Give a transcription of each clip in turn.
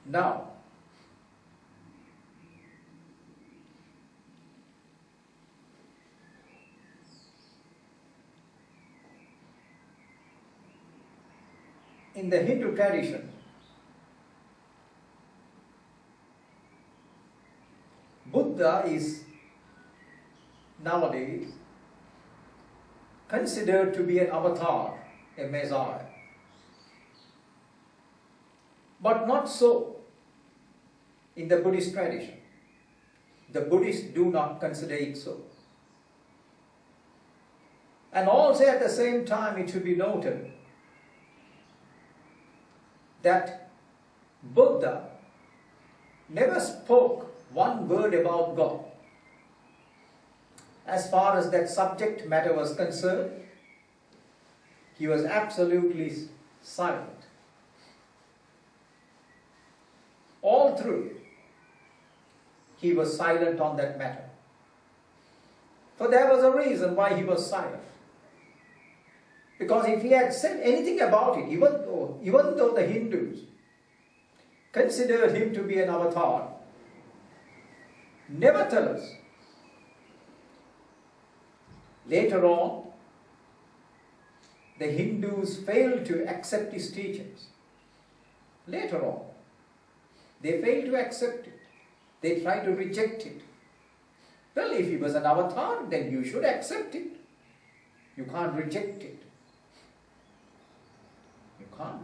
Now, in the Hindu tradition, Buddha is nowadays considered to be an avatar, a messiah. But not so in the Buddhist tradition. The Buddhists do not consider it so. And also at the same time it should be noted that Buddha never spoke one word about God. As far as that subject matter was concerned, he was absolutely silent. All through, he was silent on that matter. For there was a reason why he was silent. Because if he had said anything about it, even though the Hindus considered him to be an avatar, nevertheless, later on, the Hindus failed to accept his teachings. Later on, they failed to accept it. They tried to reject it. Well, if he was an avatar, then you should accept it. You can't reject it. You can't.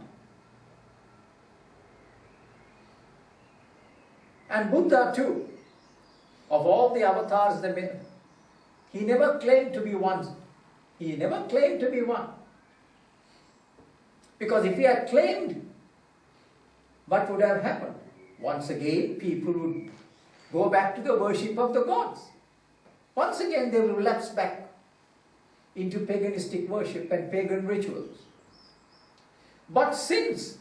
And Buddha too, of all the avatars, he never claimed to be one. He never claimed to be one. Because if he had claimed, what would have happened? Once again, people would go back to the worship of the gods. Once again, they will relapse back into paganistic worship and pagan rituals. But since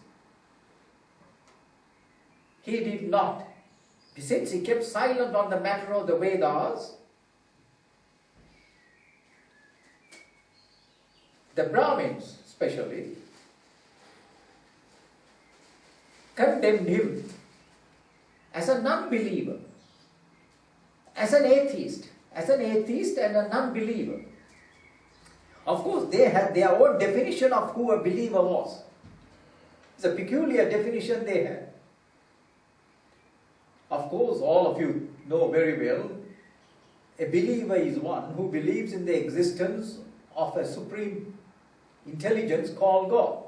he did not, since he kept silent on the matter of the Vedas, the Brahmins especially condemned him as a non-believer, as an atheist and a non-believer. Of course, they had their own definition of who a believer was. It's a peculiar definition they had. Of course, all of you know very well, a believer is one who believes in the existence of a supreme intelligence called God.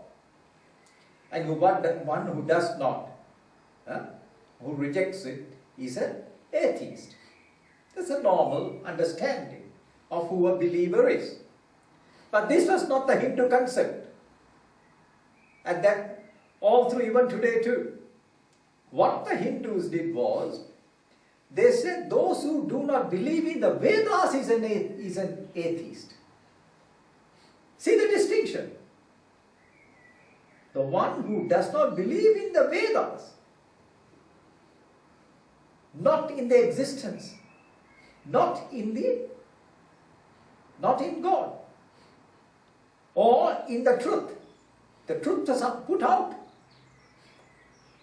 And one who does not, who rejects it, is an atheist. That's a normal understanding of who a believer is. But this was not the Hindu concept. And that all through even today too. What the Hindus did was, they said those who do not believe in the Vedas is an atheist. See the distinction. The one who does not believe in the Vedas, not in the existence, not in God, or in the truth. The truth was put out.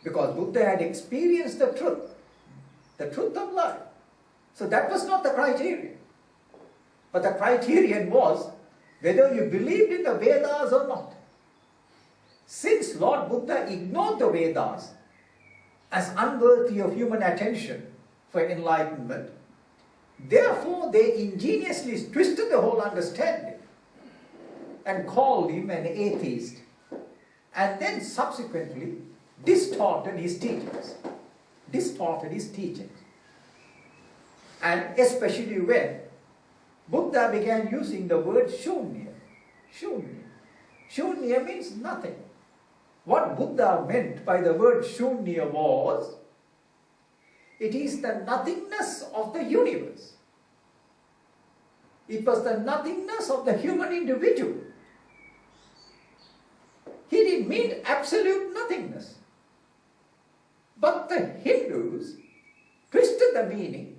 Because Buddha had experienced the truth of life. So that was not the criterion. But the criterion was whether you believed in the Vedas or not. Since Lord Buddha ignored the Vedas as unworthy of human attention for enlightenment, therefore they ingeniously twisted the whole understanding and called him an atheist, and then subsequently distorted his teachings. And especially when Buddha began using the word Shunya. Shunya means nothing. What Buddha meant by the word Shunya was, it is the nothingness of the universe. It was the nothingness of the human individual. He didn't mean absolute nothingness. But the Hindus twisted the meaning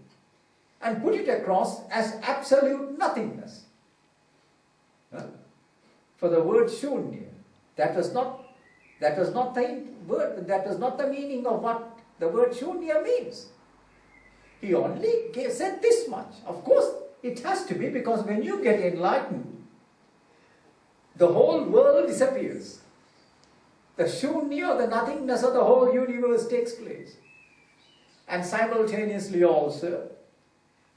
and put it across as absolute nothingness. For the word Shunya, that was not That was not the word, that was not the meaning of what the word Shunya means. He only said this much. Of course, it has to be, because when you get enlightened, the whole world disappears. The Shunya, the nothingness of the whole universe takes place. And simultaneously also,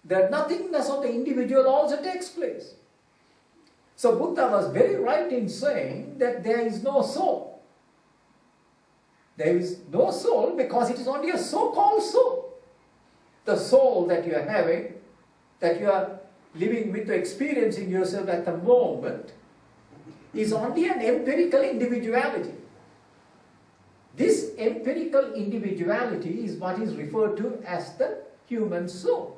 the nothingness of the individual also takes place. So Buddha was very right in saying that there is no soul. There is no soul because it is only a so-called soul. The soul that you are having, that you are living with, experiencing yourself at the moment, is only an empirical individuality. This empirical individuality is what is referred to as the human soul.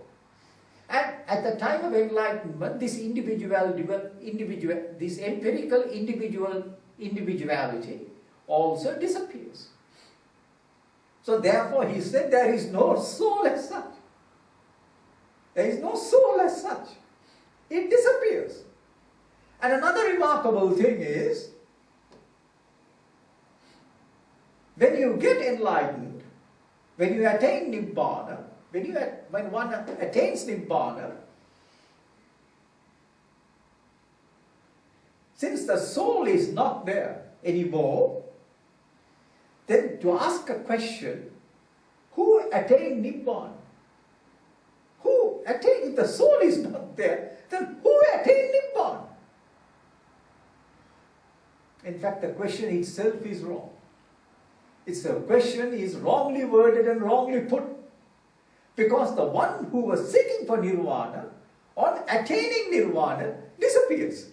And at the time of enlightenment, this this empirical individuality also disappears. So therefore he said there is no soul as such. There is no soul as such. It disappears. And another remarkable thing is, when you get enlightened, when you attain Nirvana, when one attains Nirvana, since the soul is not there anymore, then to ask a question, who attained Nirvana? Who attained? If the soul is not there, then who attained Nirvana? In fact, the question itself is wrong. The question is wrongly worded and wrongly put. Because the one who was seeking for Nirvana, on attaining Nirvana, disappears.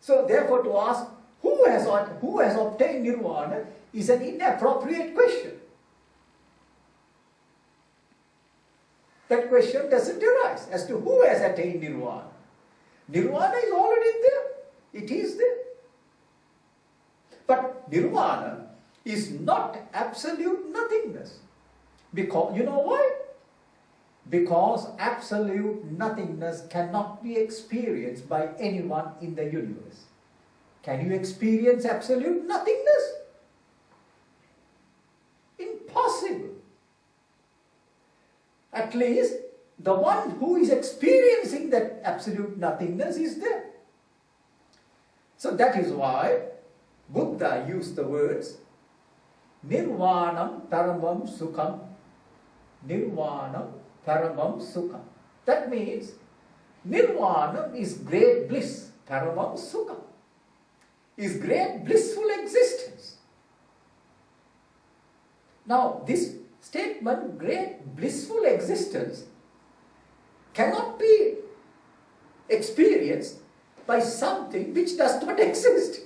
So therefore to ask who has obtained Nirvana is an inappropriate question. That question doesn't arise as to who has attained Nirvana. Nirvana is already there. It is there. But Nirvana is not absolute nothingness. Because, you know why? Because absolute nothingness cannot be experienced by anyone in the universe. Can you experience absolute nothingness? Impossible. At least the one who is experiencing that absolute nothingness is there. So that is why Buddha used the words Nirvanam Paramam Sukham. Nirvanam Paramam Sukham. That means Nirvana is great bliss. Paramam Sukham is great blissful existence. Now this statement, great blissful existence, cannot be experienced by something which does not exist.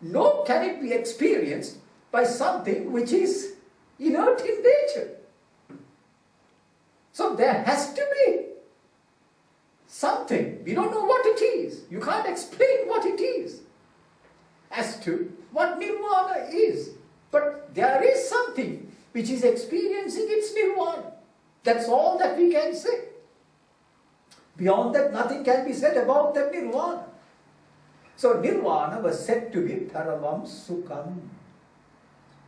Nor can it be experienced by something which is inert in nature. So there has to be something. We don't know what it is. You can't explain what it is as to what Nirvana is. But there is something which is experiencing its Nirvana. That's all that we can say. Beyond that, nothing can be said about that Nirvana. So Nirvana was said to be Paramam Sukham.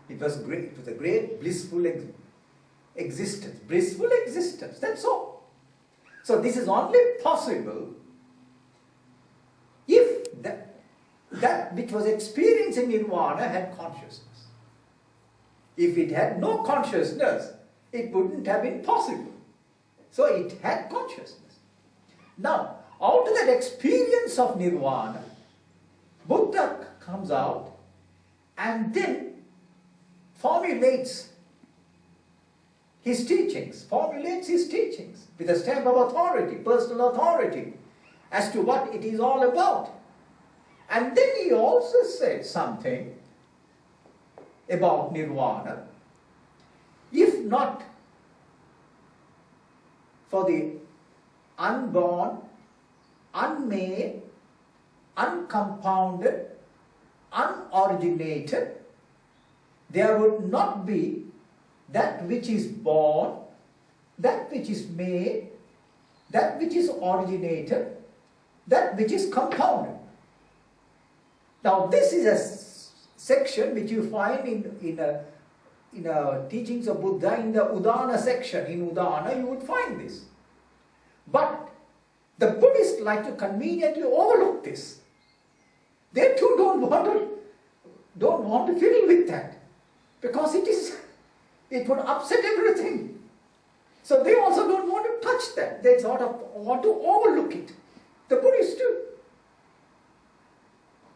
It was great. It was a great blissful existence. Blissful existence. That's all. So this is only possible if that which was experiencing Nirvana had consciousness. If it had no consciousness, it wouldn't have been possible. So it had consciousness. Now, out of that experience of Nirvana, Buddha comes out and then formulates his teachings with a stamp of authority, personal authority, as to what it is all about. And then he also said something about Nirvana. If not for the unborn, unmade, uncompounded, unoriginated, there would not be that which is born, that which is made, that which is originated, that which is compounded. Now this is a section which you find in teachings of Buddha in the Udana section. In Udana you would find this. But the Buddhists like to conveniently overlook this. They too don't want to fiddle with that, because it would upset everything. So they also don't want to touch that. They sort of want to overlook it. The Buddhists do.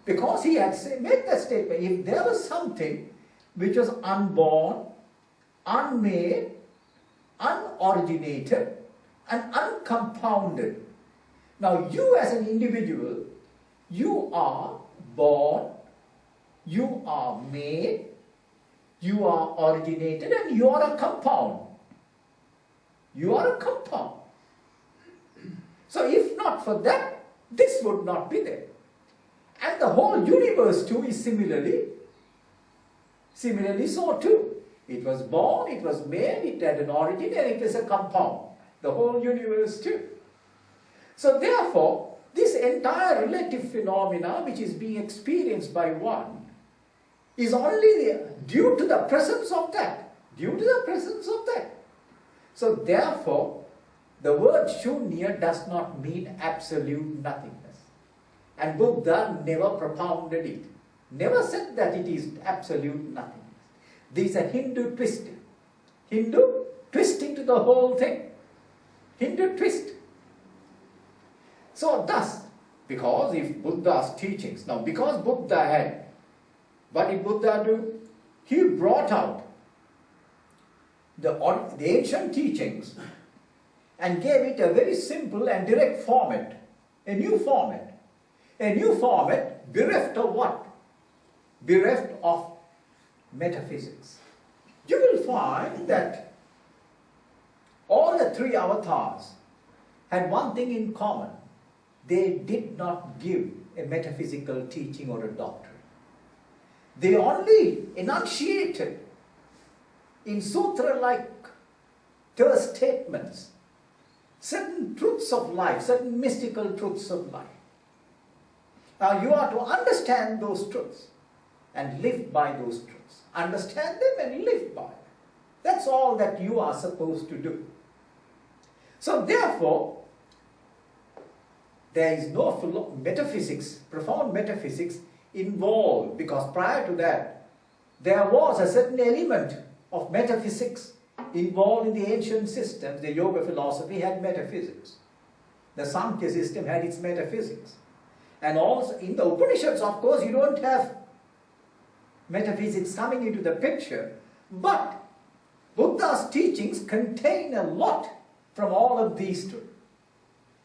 Because he had made that statement, if there was something which was unborn, unmade, unoriginated, and uncompounded. Now you as an individual, you are born, you are made, you are originated, and you are a compound. You are a compound. So if not for that, this would not be there. And the whole universe too is similarly so too. It was born, it was made, it had an origin, and it is a compound. The whole universe too. So therefore, this entire relative phenomena which is being experienced by one is only due to the presence of that. Due to the presence of that. So therefore, the word Shunya does not mean absolute nothingness. And Buddha never propounded it. Never said that it is absolute nothingness. This is a Hindu twisting. Hindu twisting to the whole thing. Hindu twist. So thus, because if Buddha's teachings, now because Buddha had, what did Buddha do? He brought out the ancient teachings and gave it a very simple and direct format. A new format. A new format bereft of what? Bereft of metaphysics. You will find that all the three avatars had one thing in common. They did not give a metaphysical teaching or a doctrine. They only enunciated in sutra-like terse statements certain truths of life, certain mystical truths of life. Now you are to understand those truths and live by those truths. Understand them and live by them. That's all that you are supposed to do. So therefore, there is no metaphysics, profound metaphysics involved, because prior to that, there was a certain element of metaphysics involved in the ancient systems. The yoga philosophy had metaphysics. The Sankhya system had its metaphysics. And also in the Upanishads, of course, you don't have metaphysics coming into the picture, but Buddha's teachings contain a lot from all of these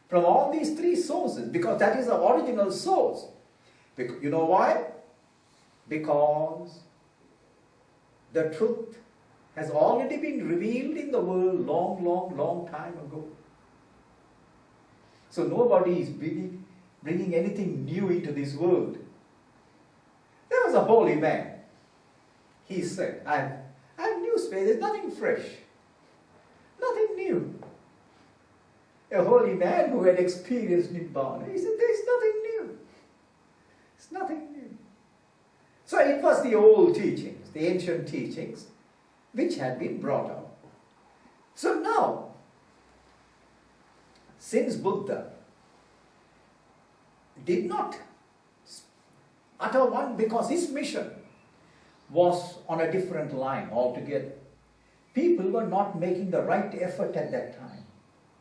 from all these three sources, because that is the original source. You know why? Because the truth has already been revealed in the world long time ago. So nobody is bringing anything new into this world. There was a holy man. He said, I have news for you, there's nothing fresh. Nothing new. A holy man who had experienced Nirvana, he said, there's nothing new. It's nothing new. So it was the old teachings, the ancient teachings, which had been brought out. So now, since Buddha did not utter one, because his mission was on a different line altogether. People were not making the right effort at that time.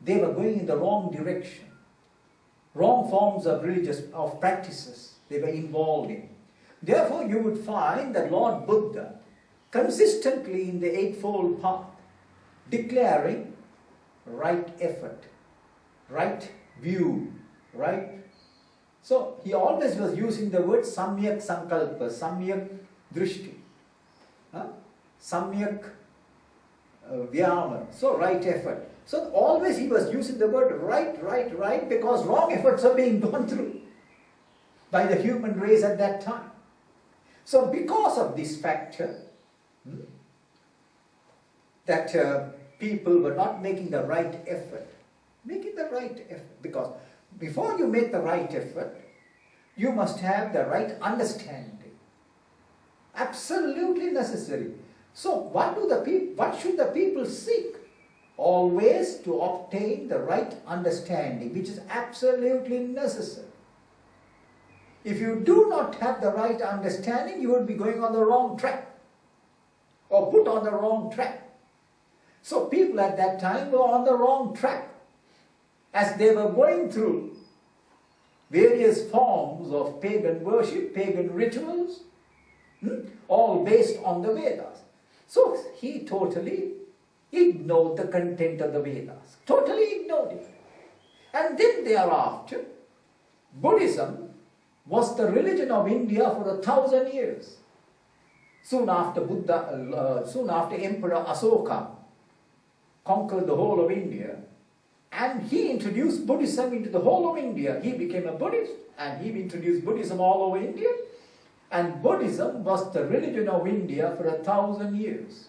They were going in the wrong direction. Wrong forms of practices they were involved in. Therefore, you would find that Lord Buddha consistently in the Eightfold Path declaring right effort, right view, right. So he always was using the word samyak sankalpa, samyak drishti, samyak vyama, so right effort. So always he was using the word right, because wrong efforts are being gone through by the human race at that time. So because of this factor, that people were not making the right effort, because before you make the right effort, You must have the right understanding. Absolutely necessary. So what should the people seek? Always to obtain the right understanding, which is absolutely necessary. If you do not have the right understanding, you will be going on the wrong track, or put on the wrong track. So people at that time were on the wrong track, as they were going through various forms of pagan worship, pagan rituals, all based on the Vedas. So he totally ignored the content of the Vedas, totally ignored it. And then thereafter, Buddhism was the religion of India for 1,000 years. Soon after Emperor Asoka conquered the whole of India, and he introduced Buddhism into the whole of India. He became a Buddhist, and he introduced Buddhism all over India. And Buddhism was the religion of India for 1,000 years.